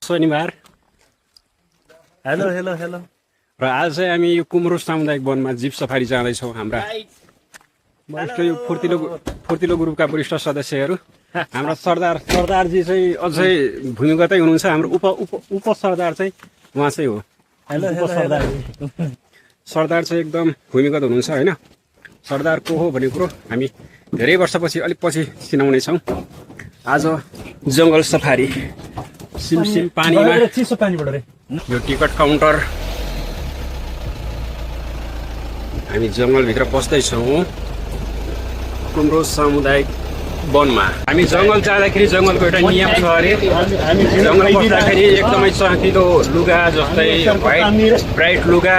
शनिबार hello hello hello र आज चाहिँ हामी यो कुमरो सामुदायिक वनमा जीप सफारी जाँदैछौँ। हाम्रा वरिष्ठ यो फुर्तिलो ग्रुपका वरिष्ठ सदस्यहरू हाम्रा सरदारजी चाहिँ अझै भूमिगतै हुनुहुन्छ। हाम्रो उप सरदार चाहिँ उहाँ चाहिँ हो। हेलो हेलो सरदार चाहिँ एकदम भूमिगत हुनुहुन्छ होइन। सरदार को हो भन्ने कुरो हामी धेरै वर्षपछि अलिक पछि चिनाउनेछौँ। आज जङ्गल सफारी सिमसिम पानीमा चिसो पानीबाट रे यो टिकट काउन्टर हामी जङ्गलभित्र पस्दैछौँ कुमरो सामुदायिक वनमा। हामी जङ्गल जाँदाखेरि जङ्गलको एउटा नियम छ अरे, जङ्गल पस्दाखेरि एकदमै चहकिलो लुगा जस्तै ब्राइट लुगा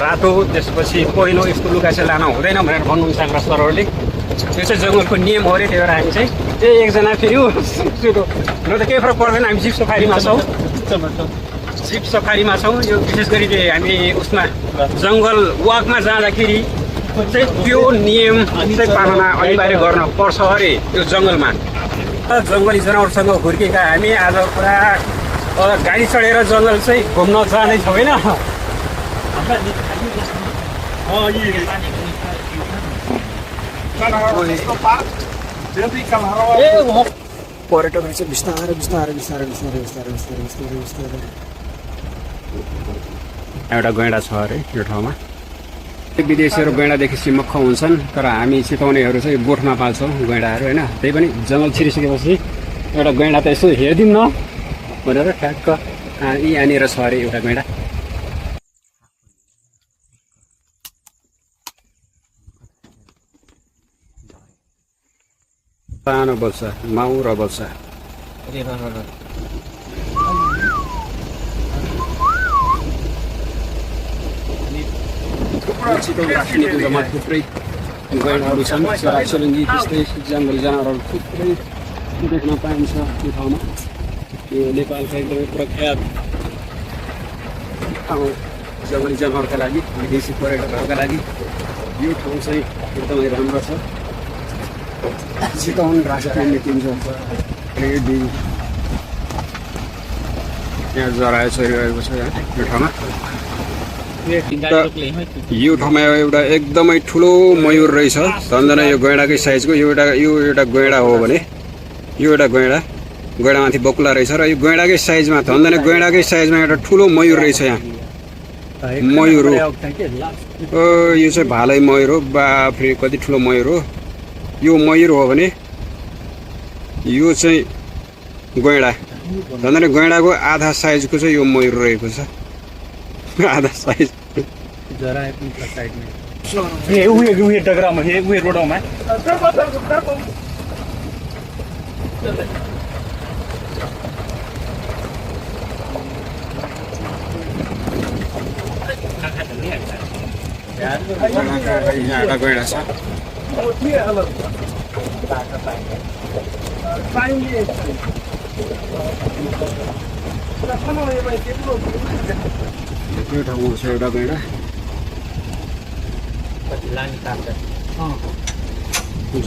रातो त्यसपछि पहिलो यस्तो लुगा चाहिँ लान हुँदैन भनेर भन्नुहुन्छ हाम्रा सरहरूले। त्यो चाहिँ जङ्गलको नियम हो अरे। त्यही भएर हामी चाहिँ एकजना फेरि न त केही फरक पर्दैन। हामी जिप सफारीमा छौँ, जिप सफारीमा छौँ। यो विशेष गरी हामी उसमा जङ्गल वाकमा जाँदाखेरि चाहिँ त्यो नियम चाहिँ पालना अनिवार्य गर्न पर्छ अरे यो जङ्गलमा। जङ्गली जनावरसँग हुर्केका हामी आज पुरा गाडी चढेर जङ्गल चाहिँ घुम्न जाँदैछौँ होइन। पर्यटकहरू चाहिँ बिस्तारै एउटा गैँडा छ अरे यो ठाउँमा। विदेशीहरू गैँडा देखेपछि मक्ख हुन्छन्, तर हामी चितवनेहरू चाहिँ गोठमा पाल्छौँ गैँडाहरू होइन। त्यही पनि जङ्गल छिरिसकेपछि एउटा गैँडा त यसो हेरिदिउँ न भनेर ठ्याक्क यहाँनिर छ अरे एउटा गैँडा। सानो बल्छा माउ र बल्छा चितवन राख्ने जम्मा थुप्रै गैँडाहरू छन्। चराचुरुङ्गी त्यस्तै जङ्गली जनावरहरू थुप्रै देख्न पाइन्छ यो ठाउँमा। यो नेपालका एकदमै प्रख्यात ठाउँ जङ्गली जनावरका लागि, विदेशी पर्यटकहरूका लागि यो ठाउँ चाहिँ एकदमै राम्रो छ। चितवन राष्ट्रिय निकुञ्ज यहाँ जरा चरिरहेको छ यो ठाउँमा। यो ठाउँमा एउटा एकदमै ठुलो मयूर रहेछ। झन्झनै यो गैँडाकै साइजको यो एउटा गैँडा हो भने यो एउटा गैँडामाथि बकुला रहेछ र यो गैँडाकै साइजमा झन्झनै गैँडाकै साइजमा एउटा ठुलो मयूर रहेछ। यहाँ मयूर हो, यो चाहिँ भालै मयूर हो। बाफ्रे कति ठुलो मयूर हो। यो मयूर हो भने यो चाहिँ गैँडा, झन्डै गैँडाको आधा साइजको चाहिँ यो मयूर रहेको छ। आधा साइज एउटा गैँडा छ। यो ठाउँमा छ एउटा गैँडा।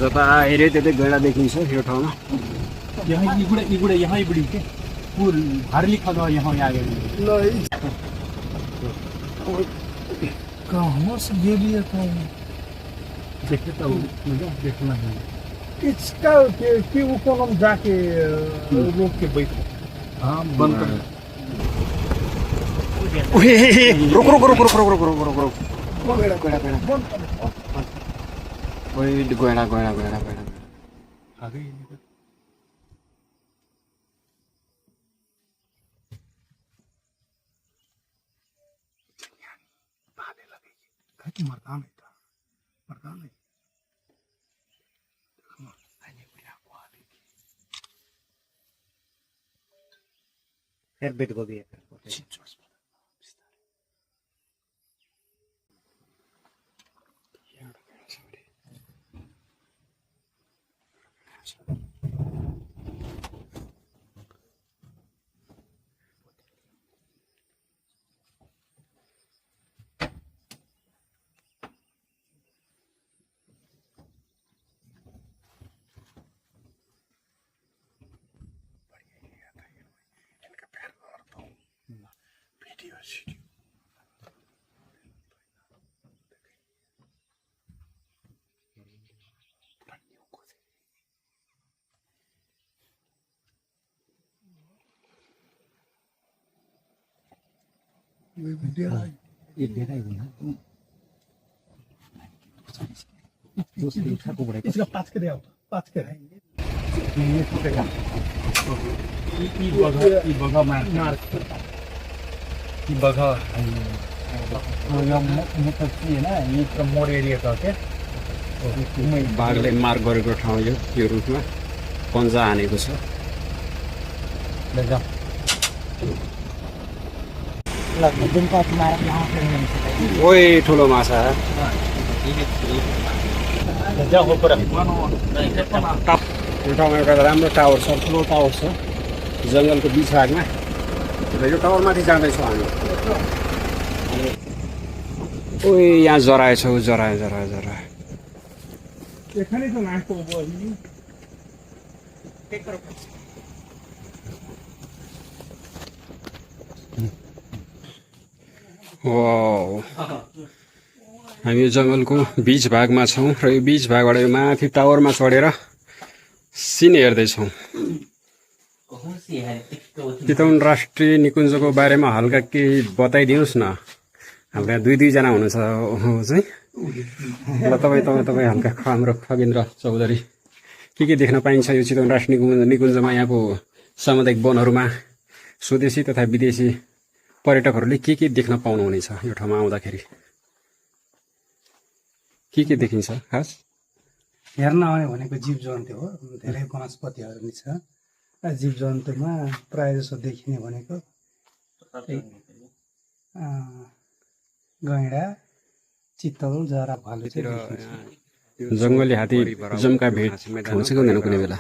जता हेऱ्यो त्यतै गैँडा देखिन्छ यो ठाउँमा। कहाँ से ये लिए देखता हूँ देखना है इसका कि ऊपर हम जाके रोक के बैठो। हाँ बंद कर। रुक गैँडा आ गई मरदान था मरदान नहीं फिर बेट को भी इसका पाच के द्या पाच के मोड एरिया छ के बाघले मार गरेको ठाउँ यो रुटमा पन्जा हानेको छ ओइ ठुलो माछा यो ठाउँमा एउटा राम्रो टावर छ ठुलो टावर छ जङ्गलको बिच भागमा र यो टावरमाथि जाँदैछौँ हामी ओइ यहाँ जराएछ जराए एखाने त नाको बोली वाउ हामी यो जङ्गलको बिच भागमा छौँ र यो बिच भागबाट यो माथि टावरमा चढेर सिन हेर्दैछौँ चितवन राष्ट्रिय निकुञ्जको बारेमा हल्का केही बताइदिनुहोस् न हाम्रो यहाँ दुईजना हुनुहुन्छ चाहिँ ल तपाईँ हल्का हाम्रो खगेन्द्र चौधरी के देख्न पाइन्छ यो चितवन राष्ट्रिय निकुञ्जमा यहाँको सामुदायिक वनहरूमा स्वदेशी तथा विदेशी पर्यटकहरूले के देख्न पाउनुहुनेछ यो ठाउँमा आउँदाखेरि के देखिन्छ खास हेर्न आउने भनेको जीव जन्तु हो धेरै वनस्पतिहरू नि छ जीव जन्तुमा प्रायः जसो देखिने भनेको गैँडा चितल जरा भालु चाहिँ जङ्गली हात्ती जम्का भेट हुन्छ कि हुँदैन कुनै बेला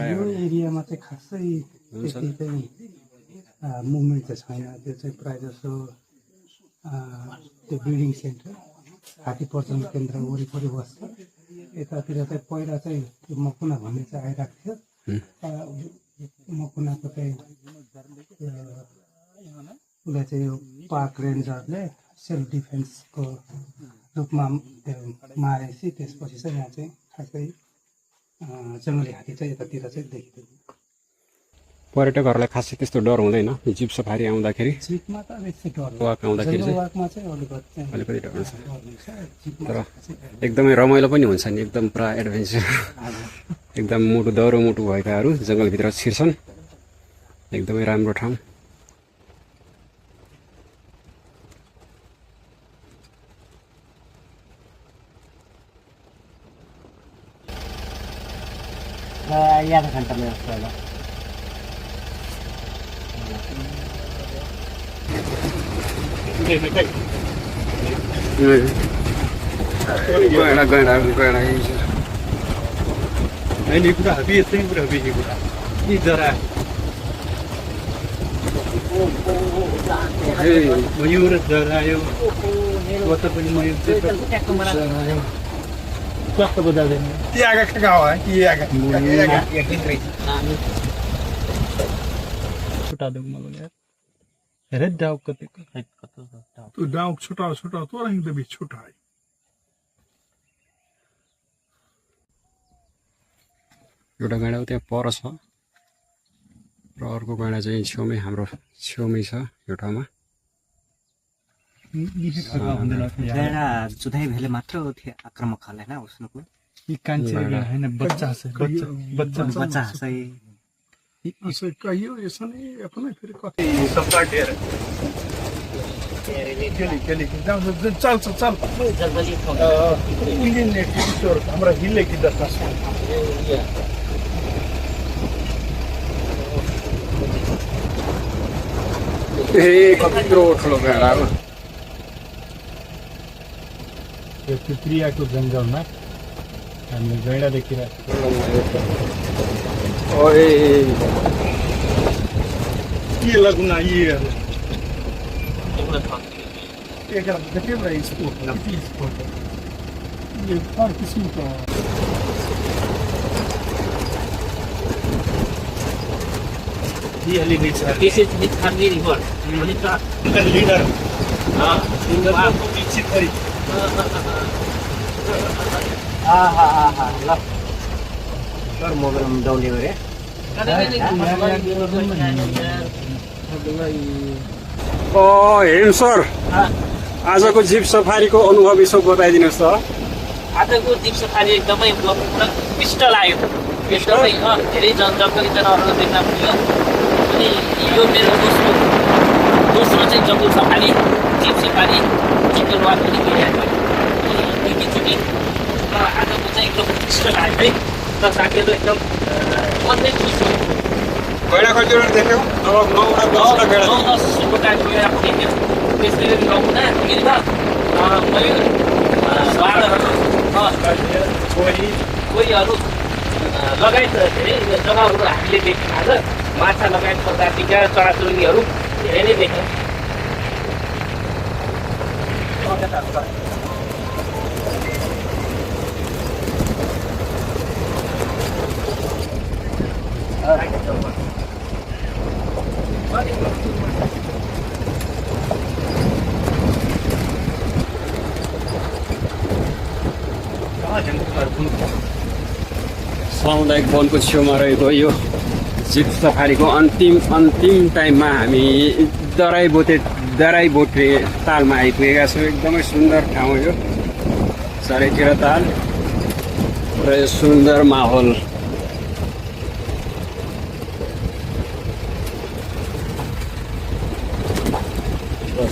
यो एरियामा चाहिँ खासै त्यति चाहिँ मुभमेन्ट चाहिँ छैन त्यो चाहिँ प्रायः जसो त्यो ब्रिडिङ सेन्टर हात्ती प्रजनन केन्द्र वरिपरि बस्छ यतातिर चाहिँ पहिला चाहिँ त्यो मकुना भन्ने चाहिँ आइरहेको थियो मकुनाको चाहिँ उसलाई चाहिँ यो पार्क रेन्जरले सेल्फ डिफेन्सको रूपमा त्यो मारेपछि त्यसपछि चाहिँ यहाँ चाहिँ खासै जङ्गली हात्ती चाहिँ यतातिर चाहिँ देखिँदैन पर्यटकहरूलाई खासै त्यस्तो डर हुँदैन जिप सफारी आउँदाखेरि जिपमा त बेसी डर वाक आउँदाखेरि चाहिँ वाकमा चाहिँ अलिकति डर हुन्छ तर एकदमै रमाइलो पनि हुन्छ नि एकदम पुरा एडभेन्चर एकदम मुटु दह्रो मुटु भएकाहरू जङ्गलभित्र छिर्छन् एकदमै राम्रो ठाउँ आधा घन्टा में होला नहीं पूरा अभी इतने पूरा अभी ही पूरा इधर है मयूर जरा यो वो तो बड़ी मयूर क्या बता देंगे ये आगे क्या हुआ है ये आगे छुटा दूंगा मैं यार अरे डाउ कते तो डाउ छुटा तो रही तो भी छुटा है एउटा गैँडा त्यहाँ पर छ र अर्को गैँडा चाहिँ छेउमै हाम्रो छेउमै छ यो ठाउँमा गैँडा जुधाइ भेले मात्र थियो आक्रामक खाले हैन उसनको ये कांचे है ना बच्चा से बच्चा से इसे कहियो ऐसा नहीं अपने फिर कते सबका ढेर केली जाऊ चल जल्दी इंडियन नेटवर्क हमरा हिले की दशा कत्रो ठुलो गैँडा हो यो त्रिपुराको जङ्गलमा हामीले गैँडा देखिरहेको के लगुना ये हर किसिम का This is Nithani River. Leader Ah, लिडरको विकसित गरी ल सर मोबाइलमा डाउनलोड गरेँ हेम सर आजको जिप सफारीको अनुभव यसो बताइदिनुहोस् त आजको जीव सफारी एकदमै उत्कृष्ट लाग्यो एकदमै धेरै जङ्गली जनावरहरू देख्न मिल्यो अनि यो मेरो दोस्रो चाहिँ जङ्गल सफारी जीव सफारी जङ्गल वाक पनि गइरहेको एकैचोटि र आजको चाहिँ एकदम उत्कृष्ट लाग्यो है र साथीहरू एकदम मनै खुसी गैडा कतिवटा देख्यौ अब 9 10 गैडा 10 गएर पुगेको त्यसले गाउँमा मिल्दा मयूर कोहीहरू लगायत धेरै जनावरहरू हामीले देख्यौँ आज माछा लगायत प्रजातिका चराचुरुङ्गीहरू धेरै नै देख्यौँ सामुदायिक वनको छेउमा रहेको यो जिप सफारीको अन्तिम टाइममा हामी दराई बोटे तालमा आइपुगेका छौँ एकदमै सुन्दर ठाउँ यो चारैतिर ताल र यो सुन्दर माहौल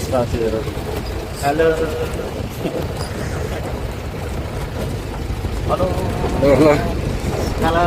साथीहरू हेलो हेलो ओहो हेलो